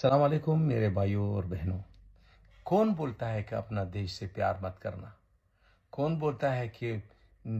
सलाम अलैकुम मेरे भाइयों और बहनों। कौन बोलता है कि अपना देश से प्यार मत करना? कौन बोलता है कि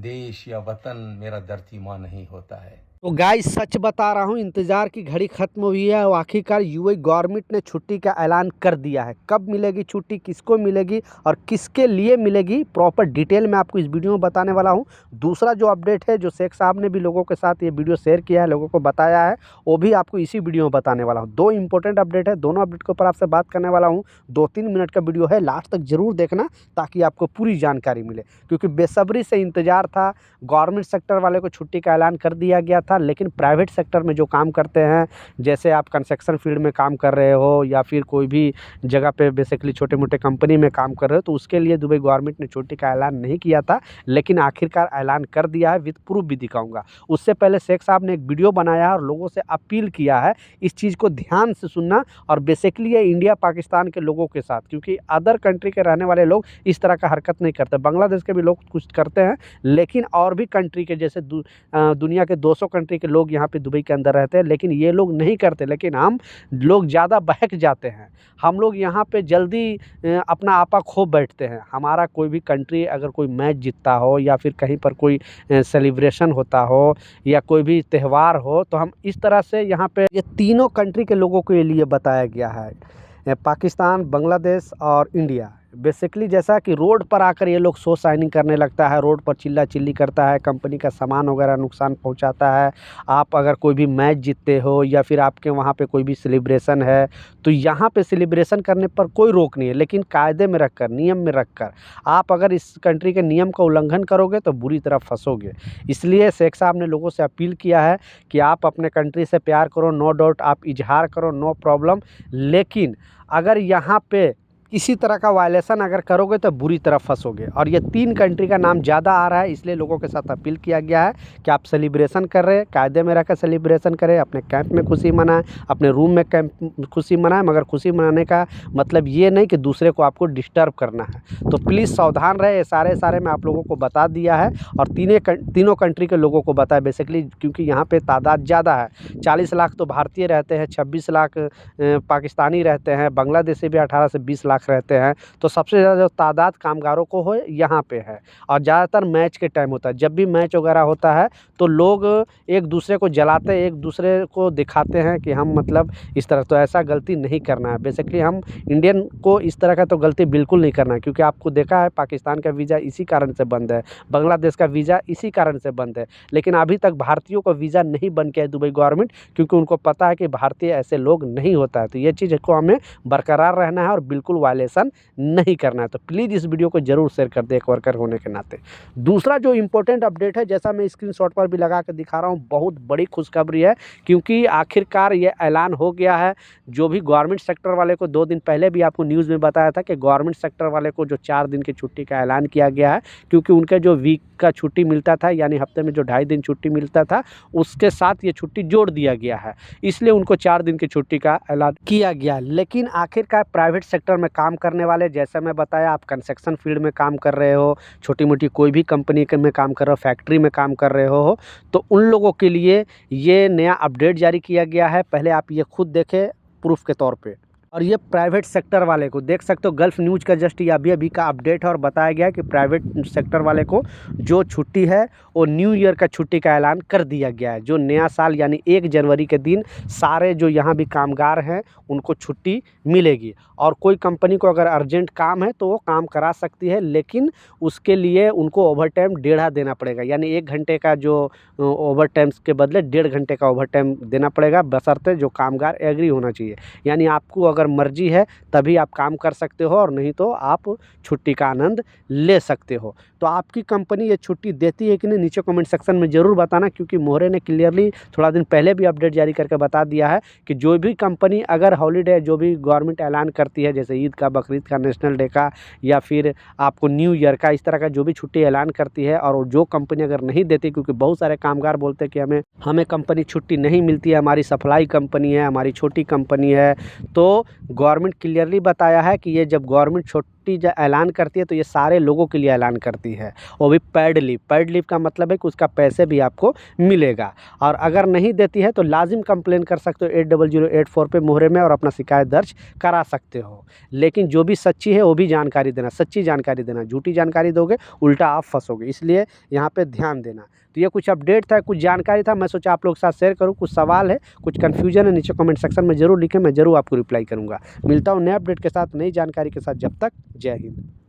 देश या वतन मेरा धरती माँ नहीं होता है? तो गाइस सच बता रहा हूँ, इंतज़ार की घड़ी ख़त्म हुई है और आखिरकार यूएई गवर्नमेंट ने छुट्टी का ऐलान कर दिया है। कब मिलेगी छुट्टी, किसको मिलेगी और किसके लिए मिलेगी, प्रॉपर डिटेल में आपको इस वीडियो में बताने वाला हूँ। दूसरा जो अपडेट है, जो शेख साहब ने भी लोगों के साथ ये वीडियो शेयर किया है, लोगों को बताया है, वो भी आपको इसी वीडियो में बताने वाला हूँ। दो इंपॉर्टेंट अपडेट है, दोनों अपडेट के ऊपर आपसे बात करने वाला हूँ। 2-3 मिनट का वीडियो है, लास्ट तक ज़रूर देखना ताकि आपको पूरी जानकारी मिले, क्योंकि बेसब्री से इंतज़ार था। गवर्नमेंट सेक्टर वाले को छुट्टी का ऐलान कर दिया गया था, लेकिन प्राइवेट सेक्टर में जो काम करते हैं, जैसे आप कंस्ट्रक्शन फील्ड में काम कर रहे हो या फिर कोई भी जगह पे बेसिकली छोटे मोटे कंपनी में काम कर रहे हो, तो उसके लिए दुबई गवर्नमेंट ने छुट्टी का ऐलान नहीं किया था, लेकिन आखिरकार ऐलान कर दिया है। विद प्रूफ भी दिखाऊंगा। उससे पहले शेख साहब ने एक वीडियो बनाया है और लोगों से अपील किया है इस चीज़ को ध्यान से सुनना। और बेसिकली ये इंडिया पाकिस्तान के लोगों के साथ, क्योंकि अदर कंट्री के रहने वाले लोग इस तरह का हरकत नहीं करते। बांग्लादेश के भी लोग कुछ करते हैं, लेकिन और भी कंट्री के, जैसे दुनिया के 200 कंट्री के लोग यहाँ पे दुबई के अंदर रहते हैं, लेकिन ये लोग नहीं करते। लेकिन हम लोग ज़्यादा बहक जाते हैं, हम लोग यहाँ पे जल्दी अपना आपा खो बैठते हैं। हमारा कोई भी कंट्री अगर कोई मैच जीतता हो या फिर कहीं पर कोई सेलिब्रेशन होता हो या कोई भी त्यौहार हो, तो हम इस तरह से यहाँ पे ये तीनों कंट्री के लोगों के लिए बताया गया है, पाकिस्तान, बांग्लादेश और इंडिया। बेसिकली जैसा कि रोड पर आकर ये लोग शो शाइनिंग करने लगता है, रोड पर चिल्ला चिल्ली करता है, कंपनी का सामान वगैरह नुकसान पहुंचाता है। आप अगर कोई भी मैच जीतते हो या फिर आपके वहाँ पे कोई भी सेलिब्रेशन है, तो यहाँ पे सेलिब्रेशन करने पर कोई रोक नहीं है, लेकिन कायदे में रखकर, नियम में रखकर आप अगर इस कंट्री के नियम का उल्लंघन करोगे तो बुरी तरह फंसोगे। इसलिए शेख साहब ने लोगों से अपील किया है कि आप अपने कंट्री से प्यार करो, नो डाउट आप इजहार करो, नो प्रॉब्लम, लेकिन अगर यहाँ पे किसी तरह का वायलेशन अगर करोगे तो बुरी तरह फंसोगे। और ये 3 कंट्री का नाम ज़्यादा आ रहा है, इसलिए लोगों के साथ अपील किया गया है कि आप सेलिब्रेशन कर रहे हैं, कायदे में रहकर सेलिब्रेशन करें, अपने कैंप में खुशी मनाएं, अपने रूम में कैंप खुशी मनाएं, मगर खुशी मनाने का मतलब ये नहीं कि दूसरे को आपको डिस्टर्ब करना है। तो प्लीज़ सावधान रहे। ये सारे मैं आप लोगों को बता दिया है और तीनों कंट्री के लोगों को बताया बेसिकली, क्योंकि यहाँ पर तादाद ज़्यादा है। 40 लाख तो भारतीय रहते हैं, 26 लाख पाकिस्तानी रहते हैं, बांग्लादेशी भी 18 से 20 लाख रहते हैं। तो सबसे ज़्यादा जो तादाद कामगारों को हो यहाँ पे है। और ज़्यादातर मैच के टाइम होता है, जब भी मैच वगैरह होता है तो लोग एक दूसरे को जलाते हैं, एक दूसरे को दिखाते हैं कि हम मतलब इस तरह। तो ऐसा गलती नहीं करना है। बेसिकली हम इंडियन को इस तरह का तो गलती बिल्कुल नहीं करना है, क्योंकि आपको देखा है पाकिस्तान का वीज़ा इसी कारण से बंद है, बांग्लादेश का वीज़ा इसी कारण से बंद है। लेकिन अभी तक भारतीयों का वीज़ा नहीं बन के है दुबई गवर्नमेंट, क्योंकि उनको पता है कि भारतीय ऐसे लोग नहीं होता है। तो ये चीज़ को हमें बरकरार रहना है और बिल्कुल वायलेशन नहीं करना है। तो प्लीज़ इस वीडियो को ज़रूर शेयर कर दें एक वर्कर होने के नाते। दूसरा जो इम्पोर्टेंट अपडेट है, जैसा मैं स्क्रीनशॉट पर भी लगा के दिखा रहा हूँ, बहुत बड़ी खुशखबरी है, क्योंकि आखिरकार ये ऐलान हो गया है। जो भी गवर्नमेंट सेक्टर वाले को 2 दिन पहले भी आपको न्यूज़ में बताया था कि गवर्नमेंट सेक्टर वाले को जो 4 दिन की छुट्टी का ऐलान किया गया है, क्योंकि उनके जो वीक का छुट्टी मिलता था, यानी हफ्ते में जो 2.5 दिन छुट्टी मिलता था, उसके साथ ये छुट्टी जोड़ दिया गया है, इसलिए उनको 4 दिन की छुट्टी का ऐलान किया गया। लेकिन आखिरकार प्राइवेट सेक्टर में काम करने वाले, जैसा मैं बताया, आप कंस्ट्रक्शन फील्ड में काम कर रहे हो, छोटी मोटी कोई भी कंपनी में काम कर रहे हो, फैक्ट्री में काम कर रहे हो, तो उन लोगों के लिए ये नया अपडेट जारी किया गया है। पहले आप ये खुद देखें प्रूफ के तौर पे। और ये प्राइवेट सेक्टर वाले को देख सकते हो, गल्फ न्यूज़ का जस्ट ये अभी का अपडेट है और बताया गया है कि प्राइवेट सेक्टर वाले को जो छुट्टी है वो न्यू ईयर का छुट्टी का ऐलान कर दिया गया है। जो नया साल यानी 1 जनवरी के दिन सारे जो यहाँ भी कामगार हैं उनको छुट्टी मिलेगी। और कोई कंपनी को अगर अर्जेंट काम है तो वो काम करा सकती है, लेकिन उसके लिए उनको ओवर टाइम 1.5 देना पड़ेगा, यानी 1 घंटे का जो ओवर टाइम के बदले 1.5 घंटे का ओवर टाइम देना पड़ेगा, बशर्ते जो कामगार एग्री होना चाहिए। यानी आपको अगर मर्जी है तभी आप काम कर सकते हो, और नहीं तो आप छुट्टी का आनंद ले सकते हो। तो आपकी कंपनी ये छुट्टी देती है कि नहीं, नीचे कमेंट सेक्शन में ज़रूर बताना, क्योंकि मोहरे ने क्लियरली थोड़ा दिन पहले भी अपडेट जारी करके बता दिया है कि जो भी कंपनी अगर हॉलीडे जो भी गवर्नमेंट ऐलान करती है, जैसे ईद का, बकरीद का, नेशनल डे का, या फिर आपको न्यू ईयर का, इस तरह का जो भी छुट्टी ऐलान करती है, और जो कंपनी अगर नहीं देती, क्योंकि बहुत सारे कामगार बोलते हैं कि हमें कंपनी छुट्टी नहीं मिलती है, हमारी सप्लाई कंपनी है, हमारी छोटी कंपनी है, तो गवर्नमेंट क्लियरली बताया है कि ये जब गवर्नमेंट छुट्टी ऐलान करती है तो ये सारे लोगों के लिए ऐलान करती है, वो भी पेड लीव का मतलब है कि उसका पैसे भी आपको मिलेगा। और अगर नहीं देती है तो लाजिम कंप्लेन कर सकते हो 80084 पे मोहरे में और अपना शिकायत दर्ज करा सकते हो। लेकिन जो भी सच्ची है वो भी जानकारी देना, सच्ची जानकारी देना, झूठी जानकारी दोगे उल्टा आप फंसोगे, इसलिए यहाँ पे ध्यान देना। तो ये कुछ अपडेट था, कुछ जानकारी था, मैं सोचा आप लोग के साथ शेयर करूँ। कुछ सवाल है, कुछ कन्फ्यूजन है, नीचे कमेंट सेक्शन में ज़रूर लिखें, मैं ज़रूर आपको रिप्लाई करूँगा। मिलता हूँ नए अपडेट के साथ, नई जानकारी के साथ, जब तक जय हिंद।